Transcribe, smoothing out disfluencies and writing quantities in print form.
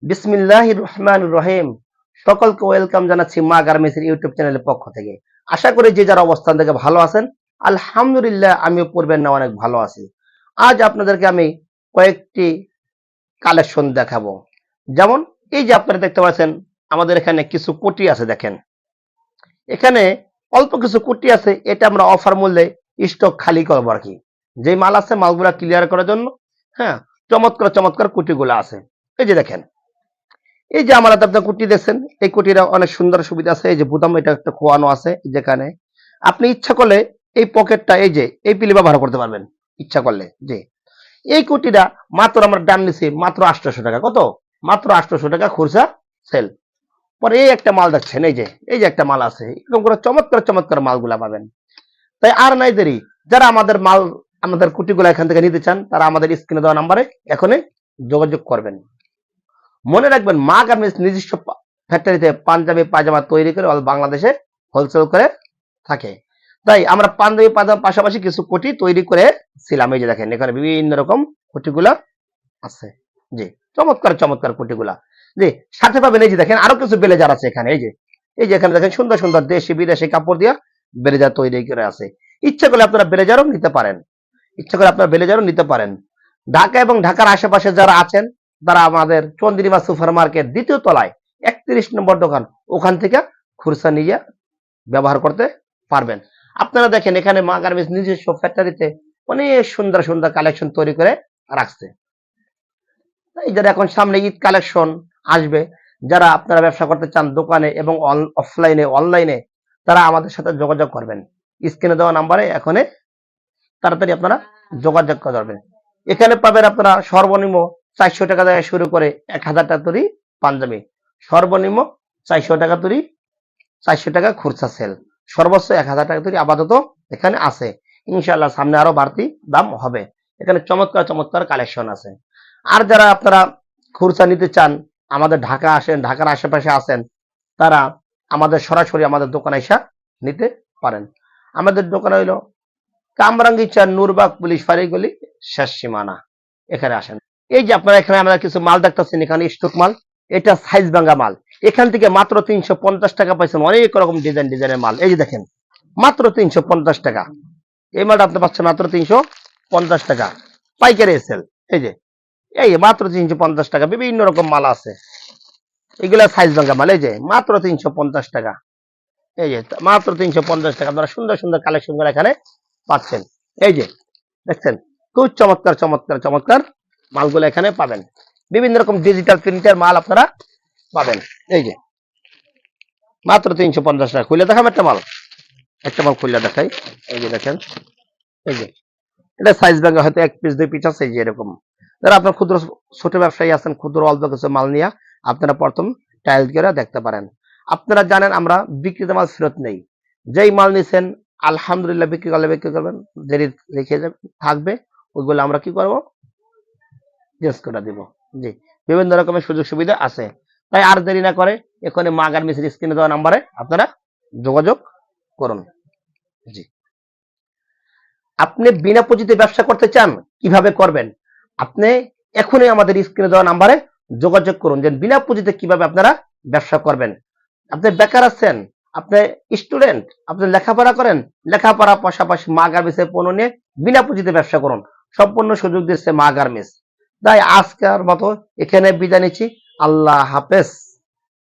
বিসমিল্লাহির রহমানির রহিম। সকলকে ওয়েলকাম জানাচ্ছি মা গার্মেন্টসের ইউটিউব চ্যানেলের পক্ষ থেকে। আশা করি যে যার অবস্থান থেকে ভালো আছেন। আলহামদুলিল্লাহ আমিও পূর্বের না অনেক ভালো আছি। আজ আপনাদেরকে আমি কয়েকটি কালেকশন দেখাবো। যেমন এই যে আপনারা দেখতে পাচ্ছেন আমাদের এখানে কিছু কোটি আছে, দেখেন এখানে অল্প কিছু কোটি আছে, এটা আমরা অফার মূল্যে স্টক খালি করবো আর কি। যে মাল আছে মালগুলা ক্লিয়ার করার জন্য। হ্যাঁ, চমৎকার চমৎকার কোটিগুলো আছে। এই যে দেখেন, এই যে আমার হাতে আপনার কুটি দেখছেন, এই কুটির অনেক সুন্দর সুবিধা আছে। এই যে বুতাম এটা একটা খোয়ানো আছে, যেখানে আপনি ইচ্ছা করলে এই পকেটটা এই যে এই পিলি ব্যবহার করতে পারবেন ইচ্ছা করলে। যে এই কুটিটা মাত্র আমরা দাম নিছি মাত্র 800 টাকা। কত? মাত্র 800 টাকা খুচরা সেল। পরে এই একটা মাল দেখছেন, এই যে একটা মাল আছে, এরকম করে চমৎকার চমৎকার মালগুলা পাবেন। তাই আর নাই দেরি, যারা আমাদের মাল আমাদের কুটিগুলা এখান থেকে নিতে চান তারা আমাদের স্ক্রিনে দেওয়া নাম্বারে এখনই যোগাযোগ করবেন। মনে রাখবেন মা গার্মেন্টস নিজস্ব ফ্যাক্টরিতে পাঞ্জাবি পায়জামা তৈরি করে বাংলাদেশে হোলসেল করে থাকে। তাই আমরা পাঞ্জাবি পায়জামার পাশাপাশি কিছু কোটি তৈরি করে ছিলাম। এই যে দেখেন এখানে বিভিন্ন রকম কোটিগুলা আছে। জি, চমৎকার চমৎকার কোটিগুলা। জি, সাথে পাবেন এই যে দেখেন আরো কিছু ব্লেজার আছে এখানে। এই যে এখানে দেখেন সুন্দর সুন্দর দেশি বিদেশি কাপড় দিয়া ব্লেজার তৈরি করে আছে। ইচ্ছা করলে আপনারা ব্লেজারও নিতে পারেন, ইচ্ছা করে আপনারা ব্লেজারও নিতে পারেন। ঢাকা এবং ঢাকার আশেপাশে যারা আছেন তারা আমাদের চন্দ্রিমা সুপার মার্কেট 2য় তলায় 31 নম্বর দোকান, ওখান থেকে খুরসা নিয়ে ব্যবহার করতে পারবেন। আপনারা দেখেন এখানে মা গার্মেন্টস নিজস্ব ফ্যাক্টরিতে অনেক সুন্দর সুন্দর কালেকশন তৈরি করে রাখছে। এই যারা এখন সামনে ঈদ কালেকশন আসবে, যারা আপনারা ব্যবসা করতে চান দোকানে এবং অফলাইনে অনলাইনে, তারা আমাদের সাথে যোগাযোগ করবেন। স্ক্রিনে দেওয়া নাম্বারে এখনই তাড়াতাড়ি আপনারা যোগাযোগ করবেন। এখানে পাবেন আপনারা সর্বনিম্ন 400 টাকা থেকে শুরু করে 1000 টাকা তৈরি পাঞ্জাবি। সর্বনিম্ন 400 টাকা তৈরি, 400 টাকা খুচরা সেল, সর্বোচ্চ 1000 টাকা তৈরি আপাতত এখানে আছে। ইনশাআল্লাহ সামনে আরো বাড়তি দাম হবে। এখানে চমৎকার চমৎকার কালেকশন আছে। আর যারা আপনারা খুচরা নিতে চান, আমাদের ঢাকা আসেন, ঢাকার আশেপাশে আছেন, তারা আমাদের সরাসরি আমাদের দোকানে এসে নিতে পারেন। আমাদের দোকান হইলো কামরাঙ্গীরচর নূরবাগ পুলিশ ফাঁড়ি গলি শেষ সীমানা। এখানে আসেন। এই যে আপনারা এখানে আমরা কিছু মাল দেখতেছেন, এখানে স্টক মাল, এটা সাইজ ভাঙ্গা মাল। এখান থেকে মাত্র 350 টাকা পাইছেন অনেক রকম ডিজাইনের মাল। এই যে দেখেন মাত্র 350 টাকা এই মালটা আপনি পাচ্ছেন মাত্র 350 টাকা পাইকারি সেল। এই মাত্র 350 টাকা বিভিন্ন রকম মাল আছে, এগুলা সাইজ ভাঙ্গা মাল। এই যে মাত্র 350 টাকা, এই যে মাত্র 350 টাকা আপনারা সুন্দর সুন্দর কালেকশন গুলো এখানে পাচ্ছেন। এই যে দেখছেন খুব চমৎকার চমৎকার চমৎকার মালগুলো এখানে পাবেন। বিভিন্ন রকম ডিজিটাল প্রিন্টের মাল আপনারা পাবেন। এই যে মাত্র 350 টাকা। খুলে দেখাম একটা মাল খুলে দেখাই। এই যে দেখেন, এই যে এটা সাইজ ভাঙা, হয়তো 1 পিস 2 পিস আছে। এই যে এরকম যারা আপনার ক্ষুদ্র ছোট ব্যবসায়ী আছেন, ক্ষুদ্র অল্প কিছু মাল নিয়ে আপনারা প্রথম ট্রায়াল করে দেখতে পারেন। আপনারা জানেন আমরা বিক্রিত মাল ফেরত নেই। যেই মাল নিছেন আলহামদুলিল্লাহ বিক্রি করলে বিক্রি করবেন, যেটি রেখে থাকবে ওইগুলো আমরা কি করব, চেঞ্জ করে দিব। জি, বিভিন্ন রকমের সুযোগ সুবিধা আছে। তাই আর দেরি না করে এখানে মা গার্মেন্টসের স্ক্রিনে দেওয়া নাম্বারে আপনারা যোগাযোগ করুন। জি, আপনি বিনা পুঁজিতে ব্যবসা করতে চান, কিভাবে করবেন? আপনি এখনই আমাদের স্ক্রিনে দেওয়া নাম্বারে যোগাযোগ করুন যে বিনা পুঁজিতে কিভাবে আপনারা ব্যবসা করবেন। আপনি বেকার আছেন, আপনি স্টুডেন্ট, আপনি লেখাপড়া করেন, লেখাপড়ার পাশাপাশি মা গার্মেন্টসের পণ্য নিয়ে বিনা পুঁজিতে ব্যবসা করুন। সম্পূর্ণ সুযোগ দিচ্ছে মা গার্মেন্টস। তাই আজকের মতো এখানে বিদায় নিচ্ছি। আল্লাহ হাফেজ।